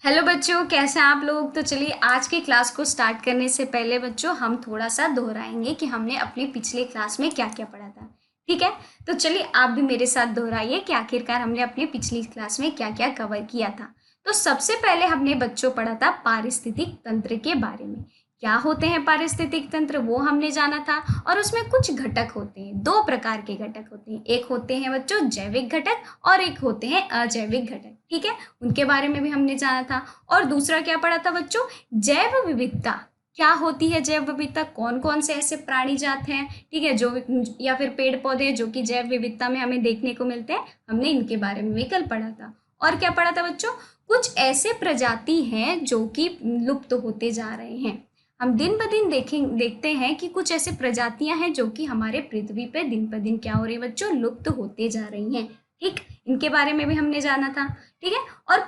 Hello बच्चों, कैसे हैं आप लोग। तो चलिए आज की क्लास को स्टार्ट करने से पहले बच्चों हम थोड़ा सा दोहराएंगे कि हमने अपनी पिछली क्लास में क्या क्या पढ़ा था। ठीक है, तो चलिए आप भी मेरे साथ दोहराइए कि आखिरकार हमने अपनी पिछली क्लास में क्या क्या कवर किया था। तो सबसे पहले हमने बच्चों पढ़ा था पारिस्थितिक तंत्र के बारे में। क्या होते हैं पारिस्थितिक तंत्र वो हमने जाना था। और उसमें कुछ घटक होते हैं, दो प्रकार के घटक होते हैं। एक होते हैं बच्चों जैविक घटक और एक होते हैं अजैविक घटक। ठीक है, उनके बारे में भी हमने जाना था। और दूसरा क्या पढ़ा था बच्चों, जैव विविधता। क्या होती है जैव विविधता, कौन कौन से ऐसे प्राणी जात हैं, ठीक है, जो या फिर पेड़ पौधे जो कि जैव विविधता में हमें देखने को मिलते हैं, हमने इनके बारे में भी कल पढ़ा था। और क्या पढ़ा था बच्चों, कुछ ऐसे प्रजाति हैं जो कि लुप्त होते जा रहे हैं। हम दिन ब दिन देखते हैं कि कुछ ऐसे प्रजातियां हैं जो कि हमारे पृथ्वी पे दिन ब दिन क्या हो रही है बच्चों, लुप्त होते जा रही हैं। ठीक, इनके बारे में भी हमने जाना था। ठीक है, और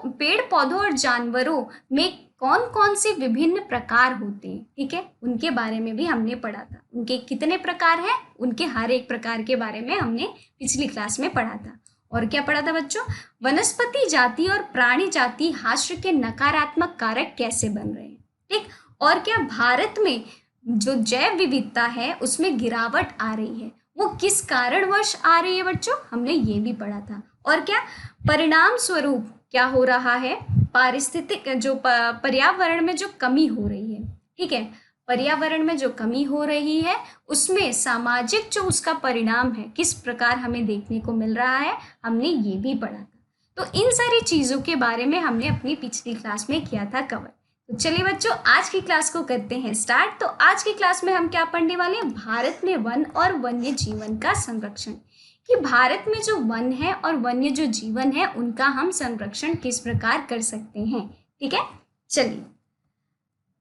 पेड़ पौधों और जानवरों में कौन कौन से विभिन्न प्रकार होते हैं, ठीक है, उनके बारे में भी हमने पढ़ा था। उनके कितने प्रकार हैं, उनके हर एक प्रकार के बारे में हमने पिछली क्लास में पढ़ा था। और क्या पढ़ा था बच्चों, वनस्पति जाति और प्राणी जाति हाश्र के नकारात्मक कारक कैसे बन रहे हैं। ठीक, और क्या भारत में जो जैव विविधता है उसमें गिरावट आ रही है, वो किस कारणवश आ रही है बच्चों, हमने ये भी पढ़ा था। और क्या परिणाम स्वरूप क्या हो रहा है, पारिस्थितिक जो पर्यावरण में जो कमी हो रही है। ठीक है, पर्यावरण में जो कमी हो रही है उसमें सामाजिक जो उसका परिणाम है किस प्रकार हमें देखने को मिल रहा है, हमने ये भी पढ़ा था। तो इन सारी चीजों के बारे में हमने अपनी पिछली क्लास में किया था कवर। तो चलिए बच्चों आज की क्लास को करते हैं स्टार्ट। तो आज की क्लास में हम क्या पढ़ने वाले हैं, भारत में वन और वन्य जीवन का संरक्षण। कि भारत में जो वन है और वन्य जो जीवन है उनका हम संरक्षण किस प्रकार कर सकते हैं। ठीक है, चलिए।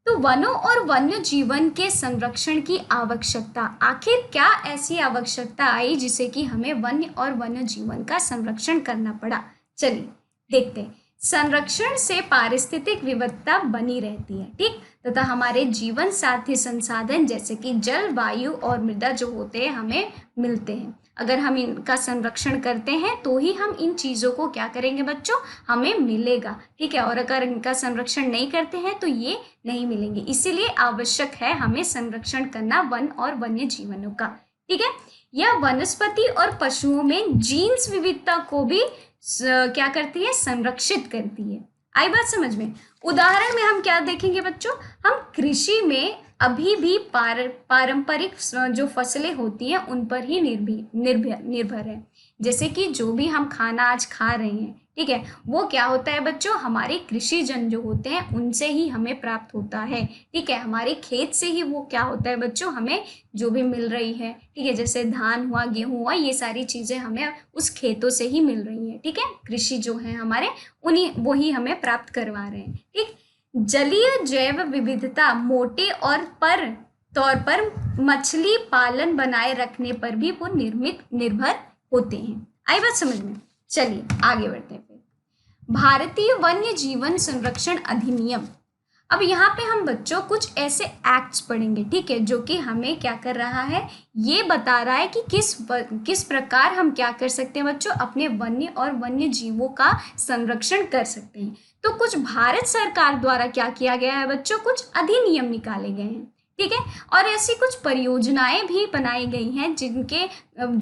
तो वनों और वन्य जीवन के संरक्षण की आवश्यकता, आखिर क्या ऐसी आवश्यकता आई जिसे कि हमें वन्य और वन्य जीवन का संरक्षण करना पड़ा। चलिए देखते हैं। संरक्षण से पारिस्थितिक विविधता बनी रहती है, ठीक, तथा हमारे जीवन साथी संसाधन जैसे कि जल, वायु और मृदा जो होते हैं हमें मिलते हैं। अगर हम इनका संरक्षण करते हैं तो ही हम इन चीज़ों को क्या करेंगे बच्चों, हमें मिलेगा। ठीक है, और अगर इनका संरक्षण नहीं करते हैं तो ये नहीं मिलेंगे। इसीलिए आवश्यक है हमें संरक्षण करना वन और वन्य जीवनों का। ठीक है, यह वनस्पति और पशुओं में जीन्स विविधता को भी क्या करती है, संरक्षित करती है। आई बात समझ में। उदाहरण में हम क्या देखेंगे बच्चों, हम कृषि में अभी भी पारंपरिक जो फसलें होती हैं उन पर ही निर्भर है। जैसे कि जो भी हम खाना आज खा रहे हैं, ठीक है, वो क्या होता है बच्चों, हमारे कृषि जन जो होते हैं उनसे ही हमें प्राप्त होता है। ठीक है, हमारे खेत से ही वो क्या होता है बच्चों, हमें जो भी मिल रही है। ठीक है, जैसे धान हुआ, गेहूं हुआ, ये सारी चीजें हमें उस खेतों से ही मिल रही हैं। ठीक है, कृषि जो है हमारे उन्हीं वो ही हमें प्राप्त करवा रहे हैं। ठीक, जलीय जैव विविधता मोटे और पर तौर पर मछली पालन बनाए रखने पर भी वो निर्भर होते हैं। आई बात समझ में। चलिए आगे बढ़ते हैं। भारतीय वन्य जीवन संरक्षण अधिनियम। अब यहाँ पे हम बच्चों कुछ ऐसे एक्ट्स पढ़ेंगे, ठीक है, जो कि हमें क्या कर रहा है, ये बता रहा है कि किस प्रकार हम क्या कर सकते हैं बच्चों, अपने वन्य और वन्य जीवों का संरक्षण कर सकते हैं। तो कुछ भारत सरकार द्वारा क्या किया गया है बच्चों, कुछ अधिनियम निकाले गए हैं। ठीक है, और ऐसी कुछ परियोजनाएं भी बनाई गई हैं जिनके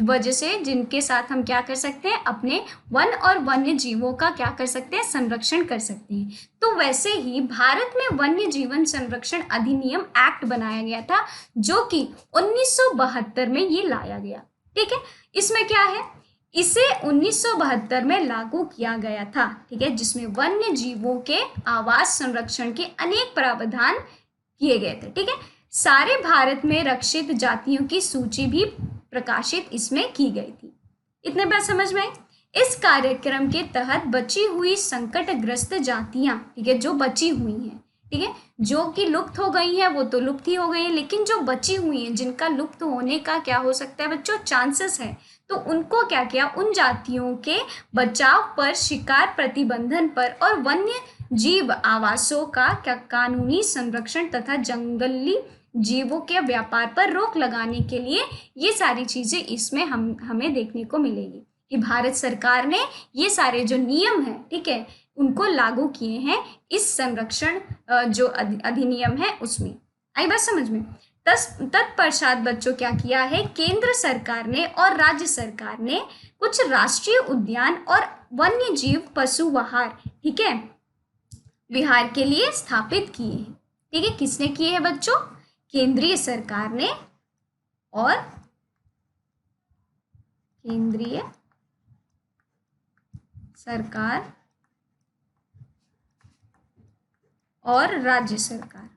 वजह से, जिनके साथ हम क्या कर सकते हैं, अपने वन और वन्य जीवों का क्या कर सकते हैं, संरक्षण कर सकते हैं। तो वैसे ही भारत में वन्य जीवन संरक्षण अधिनियम एक्ट बनाया गया था जो कि 1972 में ये लाया गया। ठीक है, इसमें क्या है, इसे 1972 में लागू किया गया था। ठीक है, जिसमें वन्य जीवों के आवास संरक्षण के अनेक प्रावधान किए गए थे। ठीक है, सारे भारत में रक्षित जातियों की सूची भी प्रकाशित इसमें की गई थी। इतने बात समझ में। इस कार्यक्रम के तहत बची हुई संकटग्रस्त जातियां, ठीक है, जो बची हुई हैं, ठीक है, जो कि लुप्त हो गई हैं वो तो लुप्त ही हो गई हैं, लेकिन जो बची हुई हैं जिनका लुप्त होने का क्या हो सकता है बच्चों, चांसेस है, तो उनको क्या किया, उन जातियों के बचाव पर, शिकार प्रतिबंधन पर और वन्य जीव आवासों का क्या कानूनी संरक्षण तथा जंगली जीवों के व्यापार पर रोक लगाने के लिए ये सारी चीजें इसमें हमें देखने को मिलेगी कि भारत सरकार ने ये सारे जो नियम है, ठीक है, उनको लागू किए हैं इस संरक्षण जो अधिनियम है उसमें। आई बात समझ में। तत्पश्चात बच्चों क्या किया है, केंद्र सरकार ने और राज्य सरकार ने कुछ राष्ट्रीय उद्यान और वन्य जीव पशु विहार, ठीक है, विहार के लिए स्थापित किए हैं। ठीक है, किसने किए हैं बच्चों, केंद्रीय सरकार ने और केंद्रीय सरकार और राज्य सरकार।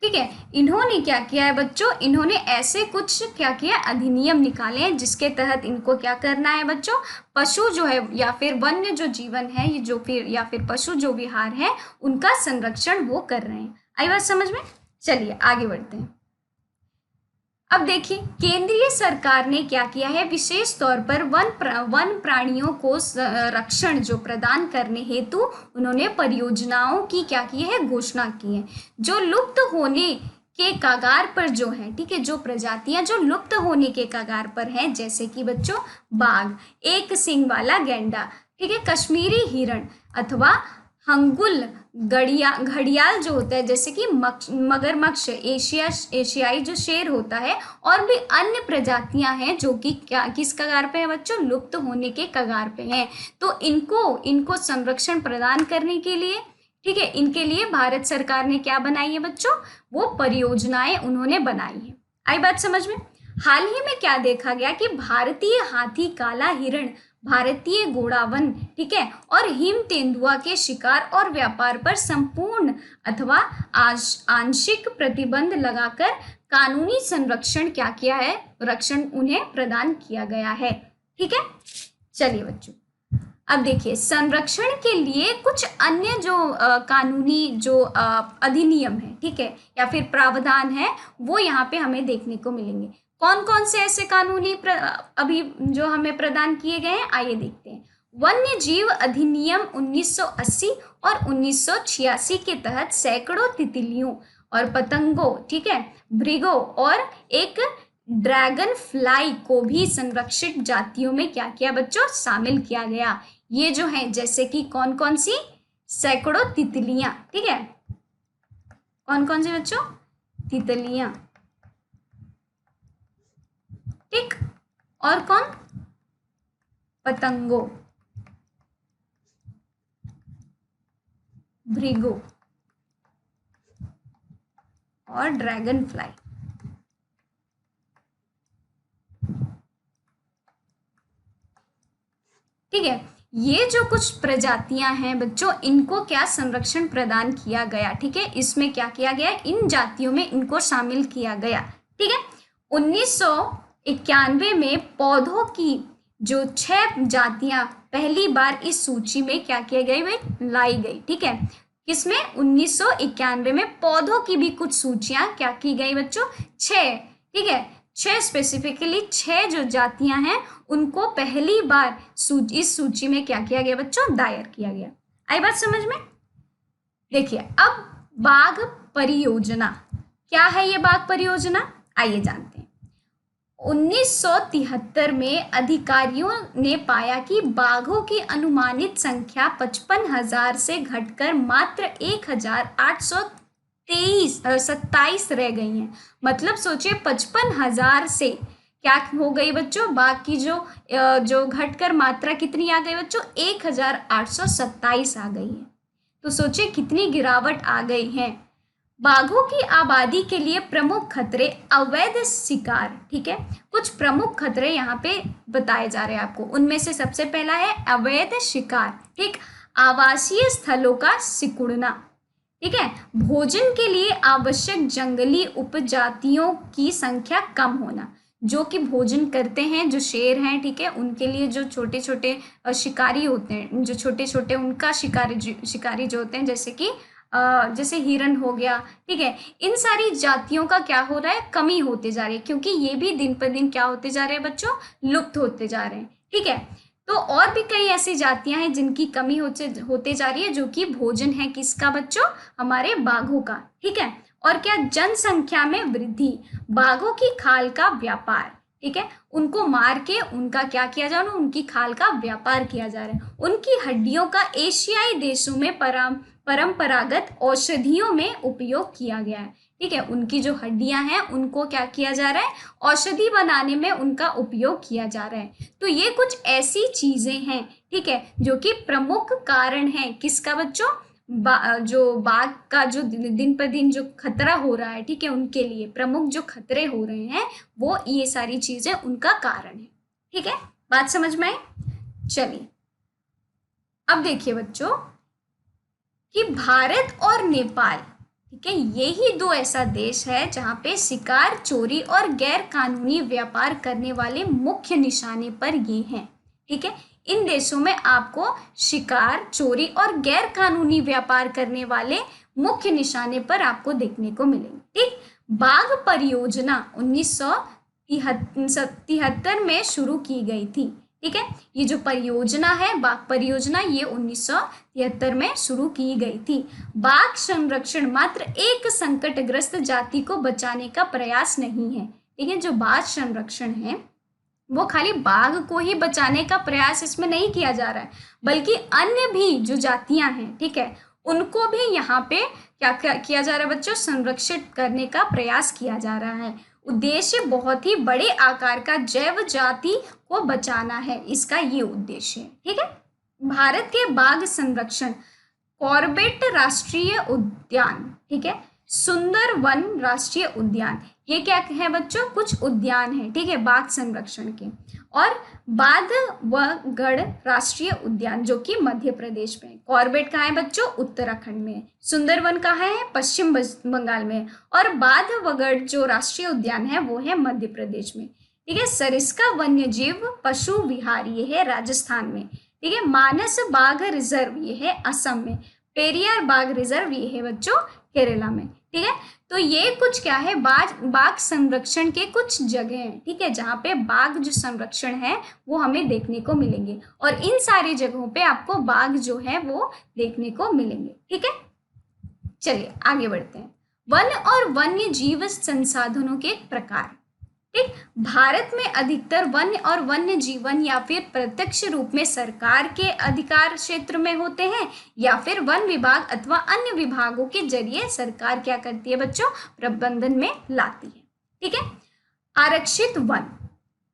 ठीक है, इन्होंने क्या किया है बच्चों, इन्होंने ऐसे कुछ क्या किया, अधिनियम निकाले हैं जिसके तहत इनको क्या करना है बच्चों, पशु जो है या फिर वन्य जो जीवन है, ये जो फिर या फिर पशु जो विहार है उनका संरक्षण वो कर रहे हैं। आई बात समझ में। चलिए आगे बढ़ते हैं। अब देखिए केंद्रीय सरकार ने क्या किया है, विशेष तौर पर वन प्राणियों को रक्षण जो प्रदान करने हेतु उन्होंने परियोजनाओं की क्या की है, घोषणा की है, जो लुप्त होने के कगार पर जो है, ठीक है, जो प्रजातियां जो लुप्त होने के कगार पर हैं, जैसे कि बच्चों बाघ, एक सींग वाला गैंडा, ठीक है, कश्मीरी हिरण अथवा हंगुल घड़ियाल जो होता है, जैसे कि मगरमच्छ, एशियाई जो शेर होता है, और भी अन्य प्रजातियां हैं जो कि क्या किस कगार पे है बच्चों, लुप्त होने के कगार पे हैं। तो इनको संरक्षण प्रदान करने के लिए, ठीक है, इनके लिए भारत सरकार ने क्या बनाई है बच्चों, वो परियोजनाएं उन्होंने बनाई है। आई बात समझ में। हाल ही में क्या देखा गया कि भारतीय हाथी, काला हिरण, भारतीय घोड़ावन, ठीक है, और हिम तेंदुआ के शिकार और व्यापार पर संपूर्ण अथवा आंशिक प्रतिबंध लगाकर कानूनी संरक्षण क्या किया है, रक्षण उन्हें प्रदान किया गया है। ठीक है, चलिए बच्चों अब देखिए संरक्षण के लिए कुछ अन्य जो कानूनी जो अधिनियम है, ठीक है, या फिर प्रावधान है, वो यहाँ पे हमें देखने को मिलेंगे। कौन कौन से ऐसे कानूनी अभी जो हमें प्रदान किए गए हैं, आइए देखते हैं। वन्य जीव अधिनियम 1980 और 1986 के तहत सैकड़ों तितलियों और पतंगों, ठीक है, भृगों और एक ड्रैगन फ्लाई को भी संरक्षित जातियों में क्या किया बच्चों, शामिल किया गया। ये जो है जैसे कि कौन कौन सी, सैकड़ों तितलियां, ठीक है, कौन कौन सी बच्चों, तितलियां, ठीक, और कौन, पतंगों, भृगु और ड्रैगन फ्लाई। ठीक है, ये जो कुछ प्रजातियां हैं बच्चों, इनको क्या संरक्षण प्रदान किया गया। ठीक है, इसमें क्या किया गया, इन जातियों में इनको शामिल किया गया। ठीक है, 1991 में पौधों की जो 6 जातियां पहली बार इस सूची में क्या किया गया, वे लाई गई। ठीक है, किसमें, 1991 में पौधों की भी कुछ सूचियां क्या की गई बच्चों, 6, ठीक है, 6 स्पेसिफिकली 6 जो जातियां हैं उनको पहली बार इस सूची में क्या किया गया बच्चों, दायर किया गया। आई बात समझ में। देखिए अब बाघ परियोजना, क्या है ये बाघ परियोजना, आइए जानते हैं। 1973 में अधिकारियों ने पाया कि बाघों की अनुमानित संख्या 55,000 से घटकर मात्र 1,827 रह गई हैं। मतलब सोचिए 55,000 से क्या हो गई बच्चों, बाघ की जो घटकर मात्रा कितनी आ गई बच्चों, 1,827 आ गई है। तो सोचिए कितनी गिरावट आ गई है। बाघों की आबादी के लिए प्रमुख खतरे, अवैध शिकार, ठीक है, कुछ प्रमुख खतरे यहाँ पे बताए जा रहे हैं आपको। उनमें से सबसे पहला है अवैध शिकार, ठीक, आवासीय स्थलों का सिकुड़ना, ठीक है, भोजन के लिए आवश्यक जंगली उपजातियों की संख्या कम होना, जो कि भोजन करते हैं, जो शेर हैं, ठीक है, उनके लिए जो छोटे छोटे शिकारी होते हैं, जो छोटे छोटे उनका शिकारी जो होते हैं, जैसे हिरन हो गया, ठीक है, इन सारी जातियों का क्या हो रहा है, कमी होते जा रही है, क्योंकि ये भी दिन पर दिन क्या होते जा रहे हैं बच्चों, लुप्त होते जा रहे हैं। ठीक है, तो और भी कई ऐसी जातियां हैं जिनकी कमी होते जा रही है, जो कि भोजन है किसका बच्चों, हमारे बाघों का। ठीक है, और क्या, जनसंख्या में वृद्धि, बाघों की खाल का व्यापार, ठीक है, उनको मार के उनका क्या किया जा रहा है, उनकी खाल का व्यापार किया जा रहा है। उनकी हड्डियों का एशियाई देशों में परंपरागत औषधियों में उपयोग किया गया है। ठीक है, उनकी जो हड्डियां हैं उनको क्या किया जा रहा है, औषधि बनाने में उनका उपयोग किया जा रहा है। तो ये कुछ ऐसी चीजें हैं, ठीक है, जो कि प्रमुख कारण है किसका बच्चों, जो बाघ का जो दिन पर दिन जो खतरा हो रहा है, ठीक है, उनके लिए प्रमुख जो खतरे हो रहे हैं वो ये सारी चीजें उनका कारण है। ठीक है, बात समझ में आई। चलिए अब देखिए बच्चों कि भारत और नेपाल, ठीक है, यही दो ऐसा देश है जहां पे शिकार, चोरी और गैर कानूनी व्यापार करने वाले मुख्य निशाने पर ये हैं। ठीक है, इन देशों में आपको शिकार, चोरी और गैर कानूनी व्यापार करने वाले मुख्य निशाने पर आपको देखने को मिलेंगे। ठीक, बाघ परियोजना 1973 में शुरू की गई थी। ठीक है, ये जो परियोजना है बाघ परियोजना, ये 1973 में शुरू की गई थी। बाघ संरक्षण मात्र एक संकटग्रस्त जाति को बचाने का प्रयास नहीं है। ठीक है, जो बाघ संरक्षण है वो खाली बाघ को ही बचाने का प्रयास इसमें नहीं किया जा रहा है, बल्कि अन्य भी जो जातियां हैं, ठीक है, उनको भी यहाँ पे क्या किया जा रहा है बच्चों, संरक्षित करने का प्रयास किया जा रहा है। उद्देश्य बहुत ही बड़े आकार का जैव जाति को बचाना है, इसका ये उद्देश्य है। ठीक है, भारत के बाघ संरक्षण, कॉर्बेट राष्ट्रीय उद्यान, ठीक है, सुंदरवन राष्ट्रीय उद्यान, ये क्या है बच्चों, कुछ उद्यान है, ठीक है, बाघ संरक्षण के, और बांधवगढ़ राष्ट्रीय उद्यान जो कि मध्य प्रदेश में, कॉर्बेट कहाँ है बच्चों, उत्तराखंड में, सुंदरवन कहाँ है, पश्चिम बंगाल में, और बांधवगढ़ जो राष्ट्रीय उद्यान है वो है मध्य प्रदेश में। ठीक है, सरिस्का वन्यजीव पशु विहार ये है राजस्थान में। ठीक है, मानस बाघ रिजर्व ये है असम में, पेरियार बाघ रिजर्व ये है बच्चों केरला में। ठीक है, तो ये कुछ क्या है, बाघ संरक्षण के कुछ जगह हैं, ठीक है, जहाँ पे बाघ जो संरक्षण है वो हमें देखने को मिलेंगे, और इन सारी जगहों पे आपको बाघ जो है वो देखने को मिलेंगे। ठीक है, चलिए आगे बढ़ते हैं। वन और वन्य जीव संसाधनों के प्रकार। ठीक, भारत में अधिकतर वन्य और वन्य जीवन या फिर प्रत्यक्ष रूप में सरकार के अधिकार क्षेत्र में होते हैं, या फिर वन विभाग अथवा अन्य विभागों के जरिए सरकार क्या करती है बच्चों, प्रबंधन में लाती है। ठीक है, आरक्षित वन,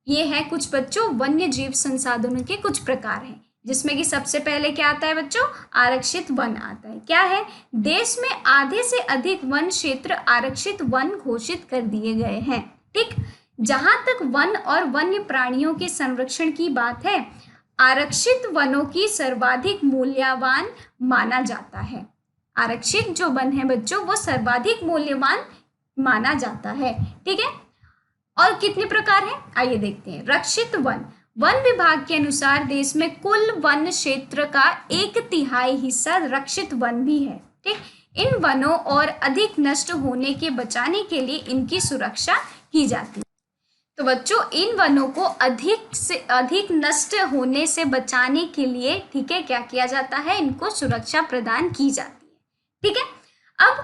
ये है कुछ बच्चों वन्य जीव संसाधनों के कुछ प्रकार हैं, जिसमें कि सबसे पहले क्या आता है बच्चों, आरक्षित वन आता है। क्या है, देश में आधे से अधिक वन क्षेत्र आरक्षित वन घोषित कर दिए गए हैं। ठीक, जहां तक वन और वन्य प्राणियों के संरक्षण की बात है, आरक्षित वनों की सर्वाधिक मूल्यवान माना जाता है। आरक्षित जो वन है बच्चों वो सर्वाधिक मूल्यवान माना जाता है। ठीक है, और कितने प्रकार हैं आइए देखते हैं। रक्षित वन, वन विभाग के अनुसार देश में कुल वन क्षेत्र का 1/3 हिस्सा रक्षित वन भी है। ठीक, इन वनों और अधिक नष्ट होने के बचाने के लिए इनकी सुरक्षा की जाती है। तो बच्चों इन वनों को अधिक से अधिक नष्ट होने से बचाने के लिए, ठीक है, क्या किया जाता है, इनको सुरक्षा प्रदान की जाती है। ठीक है, अब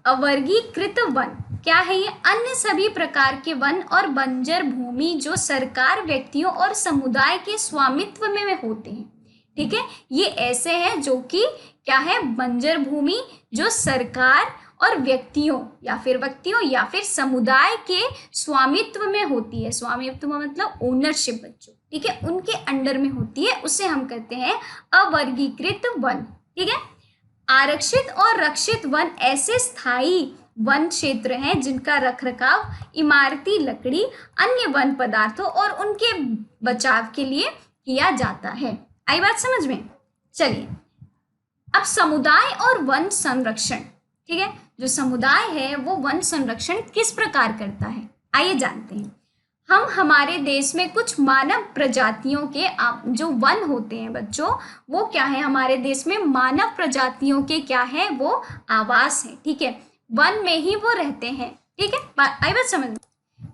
अवर्गीकृत वन क्या है, ये अन्य सभी प्रकार के वन और बंजर भूमि जो सरकार, व्यक्तियों और समुदाय के स्वामित्व में होते हैं। ठीक है, ये ऐसे हैं जो कि क्या है, बंजर भूमि जो सरकार और व्यक्तियों या फिर समुदाय के स्वामित्व में होती है। स्वामित्व मतलब ओनरशिप बच्चों, ठीक है, उनके अंडर में होती है, उसे हम कहते हैं अवर्गीकृत वन। ठीक है, आरक्षित और रक्षित वन ऐसे स्थायी वन क्षेत्र हैं जिनका रखरखाव इमारती लकड़ी, अन्य वन पदार्थों और उनके बचाव के लिए किया जाता है। आई बात समझ में। चलिए अब समुदाय और वन संरक्षण। ठीक है, जो समुदाय है वो वन संरक्षण किस प्रकार करता है आइए जानते हैं। हम हमारे देश में कुछ मानव प्रजातियों के जो वन होते हैं बच्चों, वो क्या है, हमारे देश में मानव प्रजातियों के क्या है, वो आवास है। ठीक है, वन में ही वो रहते हैं। ठीक है, आई बात समझ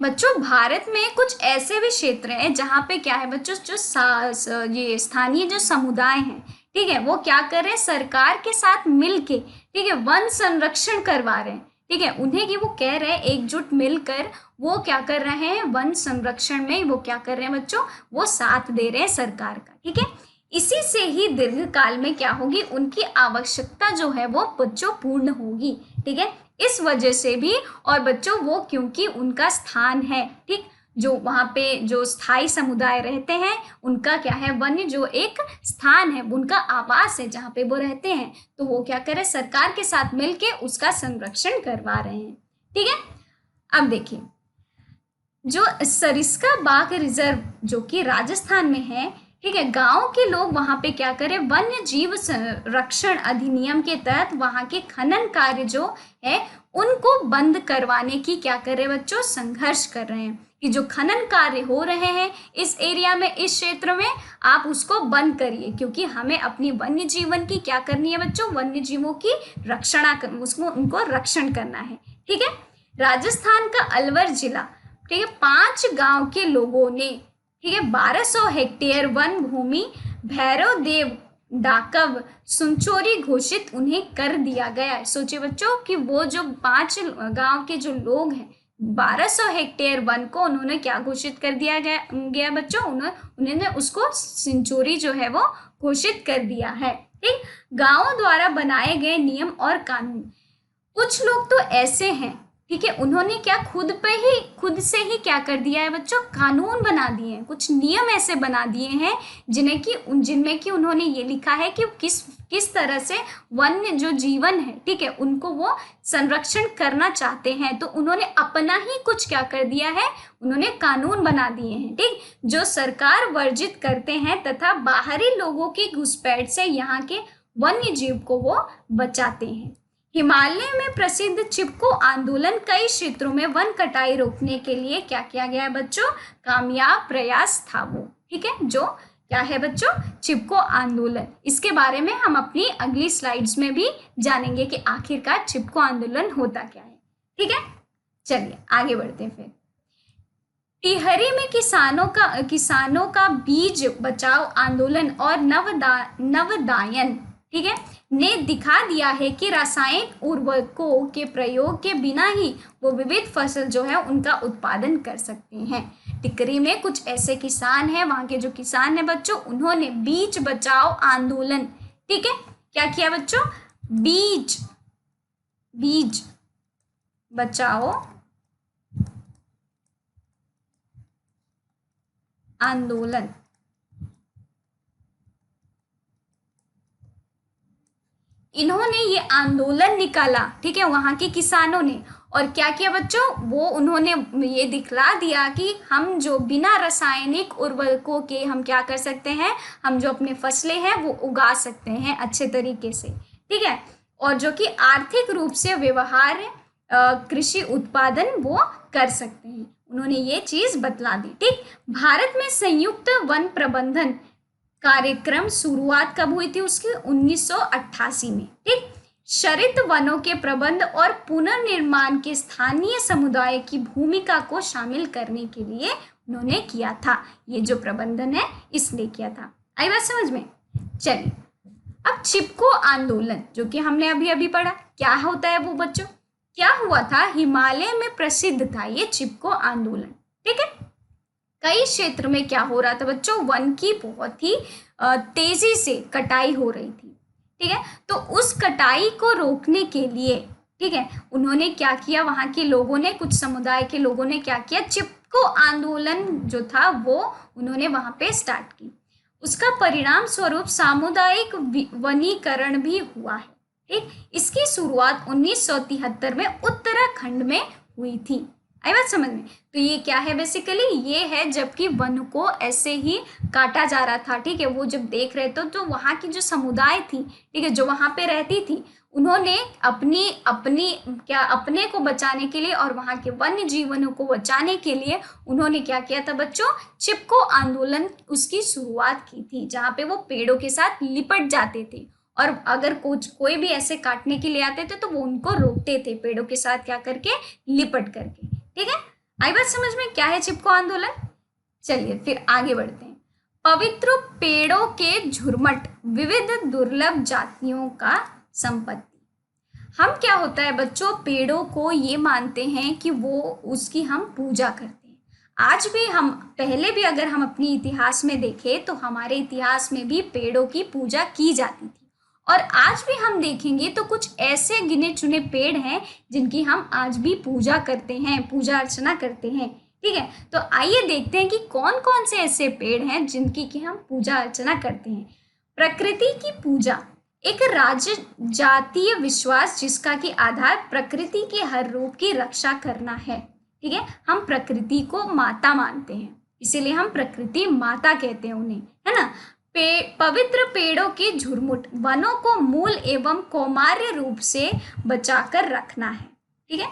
बच्चों। भारत में कुछ ऐसे भी क्षेत्र हैं जहाँ पे क्या है बच्चों, जो ये स्थानीय जो समुदाय हैं, ठीक है, वो क्या कर रहे हैं, सरकार के साथ मिलके, ठीक है, वन संरक्षण करवा रहे हैं। ठीक है, उन्हें कि वो कह रहे हैं एकजुट मिलकर वो क्या कर रहे हैं, वन संरक्षण में वो क्या कर रहे हैं बच्चों, वो साथ दे रहे हैं सरकार का। ठीक है, इसी से ही दीर्घ काल में क्या होगी, उनकी आवश्यकता जो है वो बच्चों पूर्ण होगी। ठीक है, इस वजह से भी, और बच्चों वो क्योंकि उनका स्थान है, ठीक, जो वहाँ पे जो स्थायी समुदाय रहते हैं उनका क्या है, वन्य जो एक स्थान है, उनका आवास है जहाँ पे वो रहते हैं, तो वो क्या करे, सरकार के साथ मिलके उसका संरक्षण करवा रहे हैं। ठीक है, अब देखिए जो सरिस्का बाघ रिजर्व जो कि राजस्थान में है, ठीक है, गांव के लोग वहां पे क्या करें, वन्य जीव संरक्षण अधिनियम के तहत वहां के खनन कार्य जो है उनको बंद करवाने की क्या कर रहे बच्चों, संघर्ष कर रहे हैं कि जो खनन कार्य हो रहे हैं इस एरिया में, इस क्षेत्र में, आप उसको बंद करिए, क्योंकि हमें अपनी वन्य जीवन की क्या करनी है बच्चों, वन्य जीवों की रक्षणा कर, उसको उनको रक्षण करना है। ठीक है, राजस्थान का अलवर जिला, ठीक है, 5 गांव के लोगों ने, ठीक है, 1200 हेक्टेयर वन भूमि भैरव देव डाकव सुनचोरी घोषित उन्हें कर दिया गया है। सोचिए बच्चों कि वो जो 5 गांव के जो लोग हैं 1200 हेक्टेयर वन को उन्होंने क्या घोषित कर दिया गया बच्चों, उन्होंने उसको सेंचुरी जो है वो घोषित कर दिया है। ठीक, गांवों द्वारा बनाए गए नियम और कानून, कुछ लोग तो ऐसे हैं, ठीक है, उन्होंने क्या खुद से ही क्या कर दिया है बच्चों, कानून बना दिए हैं, कुछ नियम ऐसे बना दिए हैं जिनमें कि उन्होंने ये लिखा है कि किस तरह से वन्य जो जीवन है, ठीक है, उनको वो संरक्षण करना चाहते हैं, तो उन्होंने अपना ही कुछ क्या कर दिया है, उन्होंने कानून बना दिए हैं। ठीक, जो सरकार वर्जित करते हैं तथा बाहरी लोगों की घुसपैठ से यहाँ के वन्य जीव को वो बचाते हैं। हिमालय में प्रसिद्ध चिपको आंदोलन कई क्षेत्रों में वन कटाई रोकने के लिए क्या किया गया है बच्चों, कामयाब प्रयास था वो। ठीक है, जो क्या है बच्चों, चिपको आंदोलन, इसके बारे में हम अपनी अगली स्लाइड्स में भी जानेंगे कि आखिरकार चिपको आंदोलन होता क्या है। ठीक है, चलिए आगे बढ़ते हैं। फिर टिहरी में किसानों का बीज बचाओ आंदोलन और नवदायन, ठीक है, ने दिखा दिया है कि रासायनिक उर्वरकों के प्रयोग के बिना ही वो विविध फसल जो है उनका उत्पादन कर सकते हैं। टिकरी में कुछ ऐसे किसान हैं, वहां के जो किसान हैं बच्चों, उन्होंने बीज बचाओ आंदोलन, ठीक है, क्या किया बच्चों, बीज बचाओ आंदोलन, इन्होंने ये आंदोलन निकाला, ठीक है, वहां के किसानों ने, और क्या किया बच्चों, वो उन्होंने ये दिखला दिया कि हम जो बिना रासायनिक उर्वरकों के हम क्या कर सकते हैं, हम जो अपने फसलें हैं वो उगा सकते हैं अच्छे तरीके से। ठीक है, और जो कि आर्थिक रूप से व्यवहार कृषि उत्पादन वो कर सकते हैं, उन्होंने ये चीज बतला दी। ठीक, भारत में संयुक्त वन प्रबंधन कार्यक्रम शुरुआत कब हुई थी उसकी, 1988 में। ठीक, शरित वनों के प्रबंध और पुनर्निर्माण के स्थानीय समुदाय की भूमिका को शामिल करने के लिए उन्होंने किया था, ये जो प्रबंधन है इसलिए किया था। आई बात समझ में? चलिए अब चिपको आंदोलन जो कि हमने अभी अभी पढ़ा, क्या होता है वो बच्चों, क्या हुआ था, हिमालय में प्रसिद्ध था ये चिपको आंदोलन। ठीक है, कई क्षेत्र में क्या हो रहा था बच्चों, वन की बहुत ही तेजी से कटाई हो रही थी। ठीक है, तो उस कटाई को रोकने के लिए, ठीक है, उन्होंने क्या किया, वहां के लोगों ने, कुछ समुदाय के लोगों ने क्या किया, चिपको आंदोलन जो था वो उन्होंने वहां पे स्टार्ट की। उसका परिणाम स्वरूप सामुदायिक वनीकरण भी हुआ है। ठीक, इसकी शुरुआत 1973 में उत्तराखंड में हुई थी। आई बात समझ में? तो ये क्या है बेसिकली, ये है जबकि वन को ऐसे ही काटा जा रहा था। ठीक है, वो जब देख रहे थे तो वहाँ की जो समुदाय थी, ठीक है, जो वहाँ पे रहती थी, उन्होंने अपने को बचाने के लिए और वहाँ के वन्य जीवनों को बचाने के लिए उन्होंने क्या किया था बच्चों, चिपको आंदोलन उसकी शुरुआत की थी, जहाँ पे वो पेड़ों के साथ लिपट जाते थे और अगर कोई भी ऐसे काटने के लिए आते थे तो वो उनको रोकते थे पेड़ों के साथ क्या करके, लिपट करके। ठीक है, आई बात समझ में, क्या है चिपको आंदोलन। चलिए फिर आगे बढ़ते हैं। पवित्र पेड़ों के झुरमट, विविध दुर्लभ जातियों का संपत्ति। हम क्या होता है बच्चों, पेड़ों को ये मानते हैं कि वो उसकी हम पूजा करते हैं। आज भी हम, पहले भी अगर हम अपनी इतिहास में देखें तो हमारे इतिहास में भी पेड़ों की पूजा की जाती थी। और आज भी हम देखेंगे तो कुछ ऐसे गिने चुने पेड़ हैं जिनकी हम आज भी पूजा करते हैं, पूजा अर्चना करते हैं। ठीक है, तो आइए देखते हैं कि कौन कौन से ऐसे पेड़ हैं जिनकी कि हम पूजा अर्चना करते हैं। प्रकृति की पूजा एक राज्य जातीय विश्वास जिसका कि आधार प्रकृति के हर रूप की रक्षा करना है। ठीक है, हम प्रकृति को माता मानते हैं, इसीलिए हम प्रकृति माता कहते हैं उन्हें, है ना। पवित्र पेड़ों के झुरमुट वनों को मूल एवं कौमार्य रूप से बचाकर रखना है। ठीक है,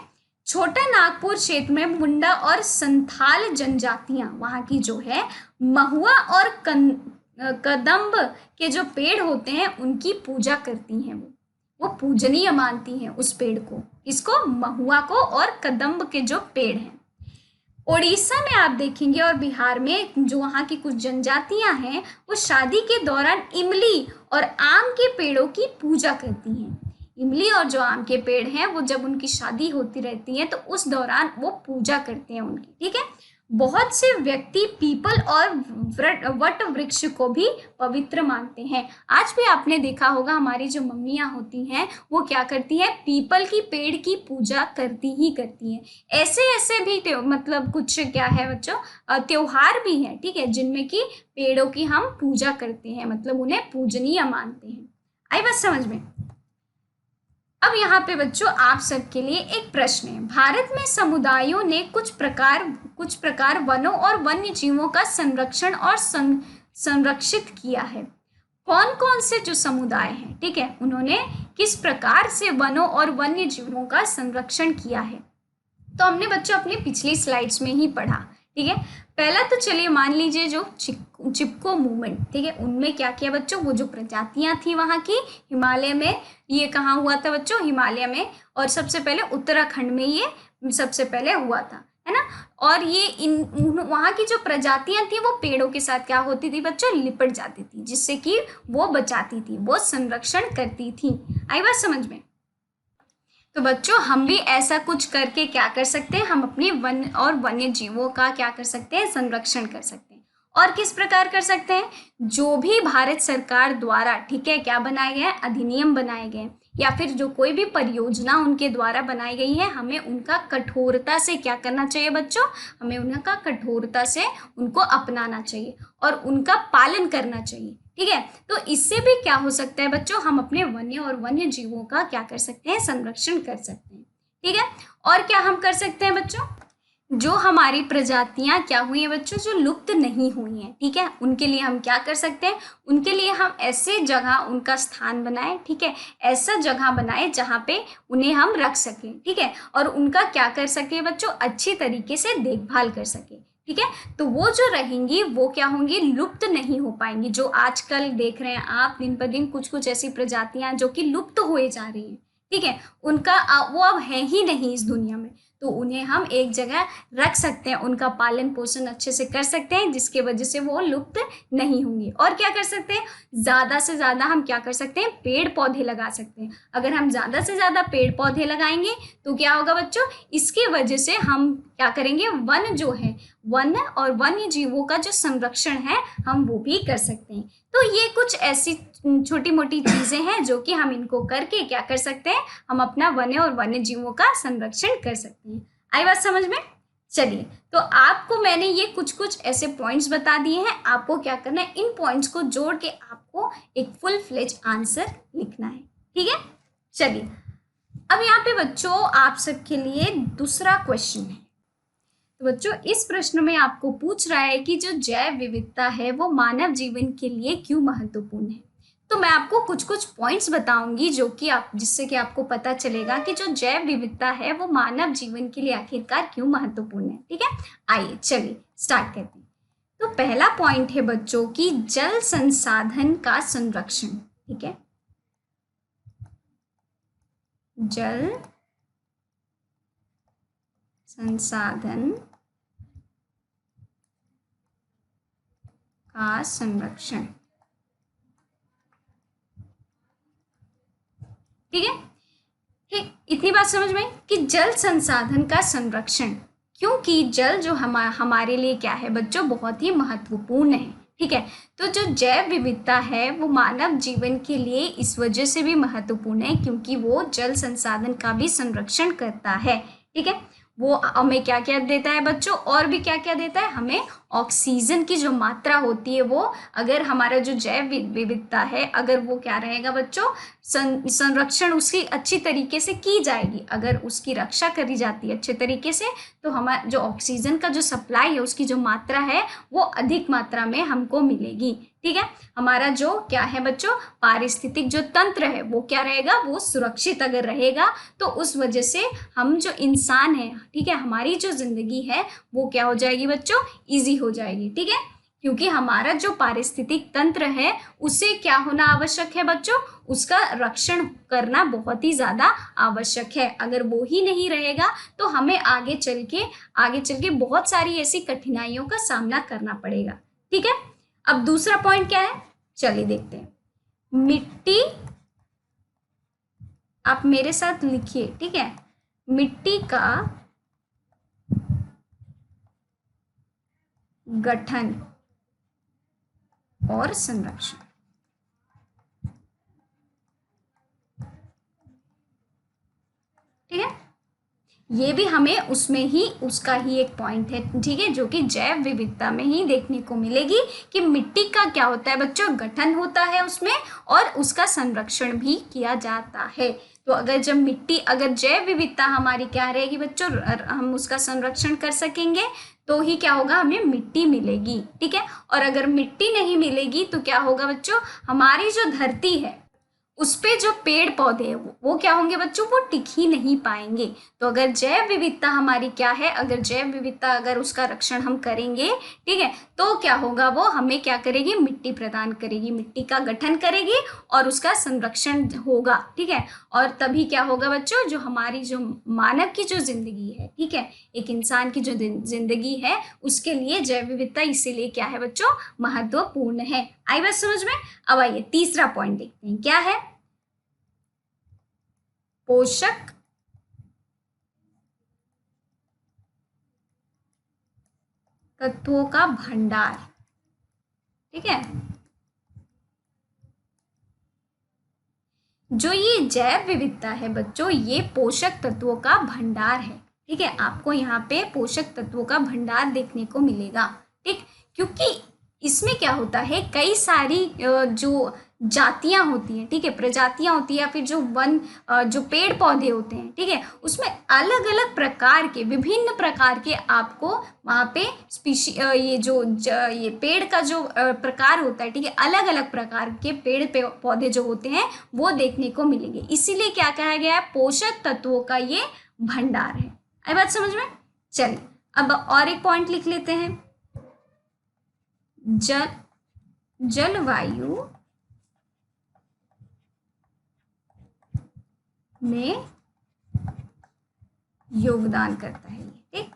छोटा नागपुर क्षेत्र में मुंडा और संथाल जनजातियां वहां की जो है महुआ और कदम्ब के जो पेड़ होते हैं उनकी पूजा करती हैं। वो पूजनीय मानती हैं उस पेड़ को, इसको महुआ को और कदम्ब के जो पेड़ हैं। उड़ीसा में आप देखेंगे और बिहार में जो वहाँ की कुछ जनजातियां हैं वो शादी के दौरान इमली और आम के पेड़ों की पूजा करती हैं। इमली और जो आम के पेड़ हैं वो जब उनकी शादी होती रहती है तो उस दौरान वो पूजा करते हैं उनकी। ठीक है, बहुत से व्यक्ति पीपल और वट वृक्ष को भी पवित्र मानते हैं। आज भी आपने देखा होगा हमारी जो मम्मियाँ होती हैं वो क्या करती हैं, पीपल की पेड़ की पूजा करती ही करती हैं। ऐसे ऐसे भी मतलब कुछ क्या है बच्चों, त्योहार भी हैं, ठीक है, जिनमें कि पेड़ों की हम पूजा करते हैं, मतलब उन्हें पूजनीय मानते हैं। आई बात समझ में। अब यहाँ पे बच्चों आप सबके लिए एक प्रश्न है। भारत में समुदायों ने कुछ प्रकार वनों और वन्य जीवों का संरक्षण और संरक्षित किया है। कौन कौन से जो समुदाय हैं, ठीक है, उन्होंने किस प्रकार से वनों और वन्य जीवों का संरक्षण किया है, तो हमने बच्चों अपनी पिछली स्लाइड्स में ही पढ़ा। ठीक है, पहला तो चलिए मान लीजिए जो चिपको मूवमेंट, ठीक है, उनमें क्या किया बच्चों, वो जो प्रजातियां थी वहां की हिमालय में, ये कहाँ हुआ था बच्चों, हिमालय में, और सबसे पहले उत्तराखंड में ये सबसे पहले हुआ था, है ना। और ये वहां की जो प्रजातियां थी वो पेड़ों के साथ क्या होती थी बच्चों, लिपट जाती थी, जिससे कि वो बचाती थी, वो संरक्षण करती थी। आई बात समझ में। तो बच्चों हम भी ऐसा कुछ करके क्या कर सकते हैं, हम अपने वन और वन्य जीवों का क्या कर सकते हैं, संरक्षण कर सकते हैं। और किस प्रकार कर सकते हैं, जो भी भारत सरकार द्वारा, ठीक है, क्या बनाए गए, अधिनियम बनाए गए, या फिर जो कोई भी परियोजना उनके द्वारा बनाई गई है, हमें उनका कठोरता से क्या करना चाहिए बच्चों, हमें उनका कठोरता से उनको अपनाना चाहिए और उनका पालन करना चाहिए। ठीक है, तो इससे भी क्या हो सकता है बच्चों, हम अपने वन्य और वन्य जीवों का क्या कर सकते हैं, संरक्षण कर सकते हैं। ठीक है, और क्या हम कर सकते हैं बच्चों, जो हमारी प्रजातियां क्या हुई हैं बच्चों, जो लुप्त नहीं हुई हैं, ठीक है, उनके लिए हम क्या कर सकते हैं, उनके लिए हम ऐसे जगह उनका स्थान बनाएं, ठीक है, ऐसा जगह बनाएं जहाँ पे उन्हें हम रख सकें, ठीक है, और उनका क्या कर सके बच्चों, अच्छी तरीके से देखभाल कर सके। ठीक है, तो वो जो रहेंगी वो क्या होंगी, लुप्त नहीं हो पाएंगी। जो आजकल देख रहे हैं आप दिन पर दिन कुछ कुछ ऐसी प्रजातियां जो कि लुप्त हुए जा रही हैं, ठीक है, उनका वो अब है ही नहीं इस दुनिया में, तो उन्हें हम एक जगह रख सकते हैं, उनका पालन पोषण अच्छे से कर सकते हैं, जिसके वजह से वो लुप्त नहीं होंगे। और क्या कर सकते हैं, ज़्यादा से ज़्यादा हम क्या कर सकते हैं, पेड़ पौधे लगा सकते हैं। अगर हम ज़्यादा से ज़्यादा पेड़ पौधे लगाएंगे तो क्या होगा बच्चों, इसकी वजह से हम क्या करेंगे, वन जो है, वन और वन्य जीवों का जो संरक्षण है हम वो भी कर सकते हैं। तो ये कुछ ऐसी छोटी मोटी चीजें हैं जो कि हम इनको करके क्या कर सकते हैं, हम अपना वन्य और वन्य जीवों का संरक्षण कर सकते हैं। आई बात समझ में। चलिए, तो आपको मैंने ये कुछ कुछ ऐसे पॉइंट्स बता दिए हैं, आपको क्या करना है, इन पॉइंट्स को जोड़ के आपको एक फुल फ्लेज आंसर लिखना है। ठीक है, चलिए अब यहाँ पे बच्चों आप सबके लिए दूसरा क्वेश्चन है। तो बच्चों इस प्रश्न में आपको पूछ रहा है कि जो जैव विविधता है वो मानव जीवन के लिए क्यों महत्वपूर्ण है। तो मैं आपको कुछ कुछ पॉइंट्स बताऊंगी जो कि आप, जिससे कि आपको पता चलेगा कि जो जैव विविधता है वो मानव जीवन के लिए आखिरकार क्यों महत्वपूर्ण है। ठीक है, आइए चलिए स्टार्ट करते हैं। तो पहला पॉइंट है बच्चों की जल संसाधन का संरक्षण। ठीक है, जल संसाधन का संरक्षण। ठीक है, इतनी बात समझ में कि जल संसाधन का संरक्षण, क्योंकि जल जो हमारे लिए क्या है बच्चों, बहुत ही महत्वपूर्ण है। ठीक है, तो जो जैव विविधता है वो मानव जीवन के लिए इस वजह से भी महत्वपूर्ण है क्योंकि वो जल संसाधन का भी संरक्षण करता है। ठीक है, वो हमें क्या क्या देता है बच्चों, और भी क्या क्या देता है हमें, ऑक्सीजन की जो मात्रा होती है वो, अगर हमारा जो जैव विविधता है अगर वो क्या रहेगा बच्चों, संरक्षण उसकी अच्छी तरीके से की जाएगी, अगर उसकी रक्षा करी जाती है अच्छे तरीके से, तो हमारा जो ऑक्सीजन का जो सप्लाई है उसकी जो मात्रा है वो अधिक मात्रा में हमको मिलेगी। ठीक है, हमारा जो क्या है बच्चों, पारिस्थितिक जो तंत्र है वो क्या रहेगा, वो सुरक्षित अगर रहेगा तो उस वजह से हम जो इंसान है, ठीक है, हमारी जो जिंदगी है वो क्या हो जाएगी बच्चों, इजी हो जाएगी। ठीक है, क्योंकि हमारा जो पारिस्थितिक तंत्र है उसे क्या होना आवश्यक है बच्चों, उसका रक्षण करना बहुत ही ज्यादा आवश्यक है। अगर वो ही नहीं रहेगा तो हमें आगे चल के बहुत सारी ऐसी कठिनाइयों का सामना करना पड़ेगा। ठीक है, अब दूसरा पॉइंट क्या है, चलिए देखते हैं। मिट्टी, आप मेरे साथ लिखिए। ठीक है, मिट्टी का गठन और संरक्षण। ठीक है, ये भी हमें उसमें ही उसका ही एक पॉइंट है। ठीक है, जो कि जैव विविधता में ही देखने को मिलेगी कि मिट्टी का क्या होता है बच्चों, गठन होता है उसमें और उसका संरक्षण भी किया जाता है। तो अगर जब मिट्टी, अगर जैव विविधता हमारी क्या रहेगी बच्चों, हम उसका संरक्षण कर सकेंगे तो ही क्या होगा, हमें मिट्टी मिलेगी। ठीक है, और अगर मिट्टी नहीं मिलेगी तो क्या होगा बच्चों, हमारी जो धरती है उस पे जो पेड़ पौधे हैं वो क्या होंगे बच्चों, वो टिक ही नहीं पाएंगे। तो अगर जैव विविधता हमारी क्या है, अगर जैव विविधता अगर उसका रक्षण हम करेंगे, ठीक है, तो क्या होगा, वो हमें क्या करेगी, मिट्टी प्रदान करेगी, मिट्टी का गठन करेगी और उसका संरक्षण होगा। ठीक है, और तभी क्या होगा बच्चों, जो हमारी जो मानव की जो जिंदगी है, ठीक है, एक इंसान की जो जिंदगी है उसके लिए जैव विविधता इसीलिए क्या है बच्चों, महत्वपूर्ण है। आई बात समझ में। अब आइए तीसरा पॉइंट देखते हैं, क्या है, पोषक तत्वों का भंडार। ठीक है, जो ये जैव विविधता है बच्चों, ये पोषक तत्वों का भंडार है। ठीक है, आपको यहाँ पे पोषक तत्वों का भंडार देखने को मिलेगा। ठीक, क्योंकि इसमें क्या होता है, कई सारी जो जातियां होती हैं, ठीक है, प्रजातियां होती है, या फिर जो जो पेड़ पौधे होते हैं, ठीक है, उसमें अलग अलग प्रकार के, विभिन्न प्रकार के आपको वहाँ पे ये ये पेड़ का जो प्रकार होता है, ठीक है, अलग अलग प्रकार के पेड़ पौधे जो होते हैं वो देखने को मिलेंगे। इसीलिए क्या कहा गया है, पोषक तत्वों का ये भंडार है। आई बात समझ में। चलिए अब और एक पॉइंट लिख लेते हैं, जलवायु में योगदान करता है। ठीक,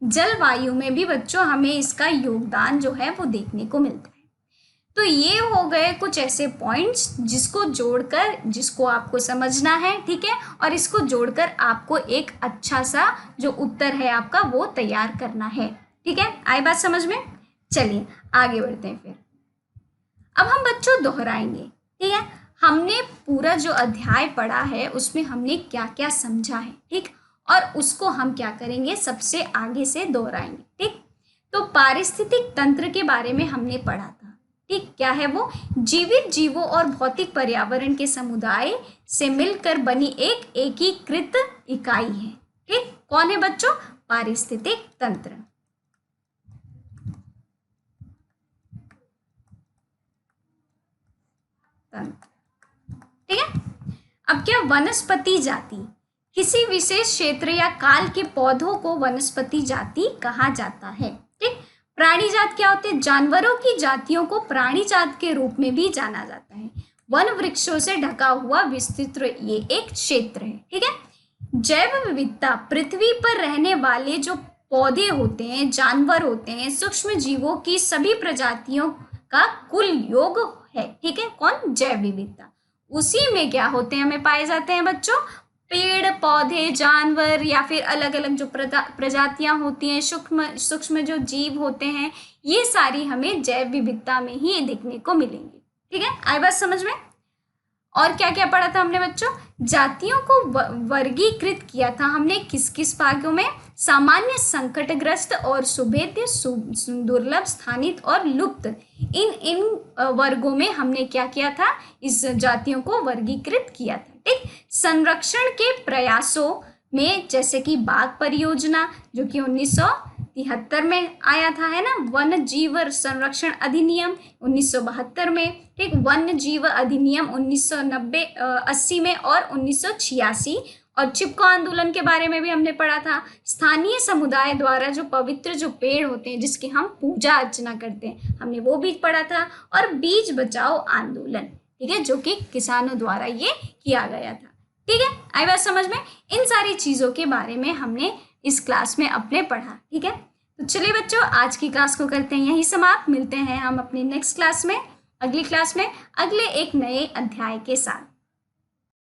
जलवायु में भी बच्चों हमें इसका योगदान जो है वो देखने को मिलता है। तो ये हो गए कुछ ऐसे पॉइंट्स जिसको जोड़कर, जिसको आपको समझना है, ठीक है, और इसको जोड़कर आपको एक अच्छा सा जो उत्तर है आपका वो तैयार करना है। ठीक है, आई बात समझ में। चलिए आगे बढ़ते हैं। फिर अब हम बच्चों दोहराएंगे। ठीक है, हमने पूरा जो अध्याय पढ़ा है उसमें हमने क्या क्या समझा है, ठीक, और उसको हम क्या करेंगे, सबसे आगे से दोहराएंगे। ठीक, तो पारिस्थितिक तंत्र के बारे में हमने पढ़ा था। ठीक, क्या है वो, जीवित जीवों और भौतिक पर्यावरण के समुदाय से मिलकर बनी एक एकीकृत इकाई है। ठीक, कौन है बच्चों, पारिस्थितिक तंत्र। ठीक है, अब क्या, वनस्पति जाति, किसी विशेष क्षेत्र या काल के पौधों को वनस्पति जाति कहा जाता है। ठीक, प्राणी जात क्या होते हैं, जानवरों की जातियों को प्राणी जात के रूप में भी जाना जाता है। वन वृक्षों से ढका हुआ विस्तृत ये एक क्षेत्र है। ठीक है, जैव विविधता पृथ्वी पर रहने वाले जो पौधे होते हैं, जानवर होते हैं, सूक्ष्म जीवों की सभी प्रजातियों का कुल योग है। ठीक है, कौन, जैव विविधता, उसी में क्या होते हैं, हमें पाए जाते हैं बच्चों, पेड़ पौधे, जानवर या फिर अलग अलग जो प्रजातियां होती हैं, सूक्ष्म सूक्ष्म जो जीव होते हैं, ये सारी हमें जैव विविधता में ही देखने को मिलेंगी। ठीक है, आई बात समझ में। और क्या क्या पढ़ा था हमने बच्चों, जातियों को वर्गीकृत किया था हमने किस किस भागों में, सामान्य, संकटग्रस्त और सुभेद्य, दुर्लभ, स्थानित और लुप्त, इन वर्गों में हमने क्या किया था, इस जातियों को वर्गीकृत किया था। ठीक, संरक्षण के प्रयासों में जैसे कि बाघ परियोजना जो कि 1973 में आया था, है ना, वन्य जीव संरक्षण अधिनियम 1972 में, ठीक, वन्य जीव अधिनियम 1990 80 में और 1986, और चिपको आंदोलन के बारे में भी हमने पढ़ा था। स्थानीय समुदाय द्वारा जो पवित्र जो पेड़ होते हैं जिसकी हम पूजा अर्चना करते हैं, हमने वो भी पढ़ा था। और बीज बचाओ आंदोलन, ठीक है, जो कि किसानों द्वारा ये किया गया था। ठीक है, आई बात समझ में। इन सारी चीज़ों के बारे में हमने इस क्लास में अपने पढ़ा। ठीक है, तो चलिए बच्चों, आज की क्लास को करते हैं यहीं समाप्त। मिलते हैं हम अपनी नेक्स्ट क्लास में, अगली क्लास में, अगले एक नए अध्याय के साथ।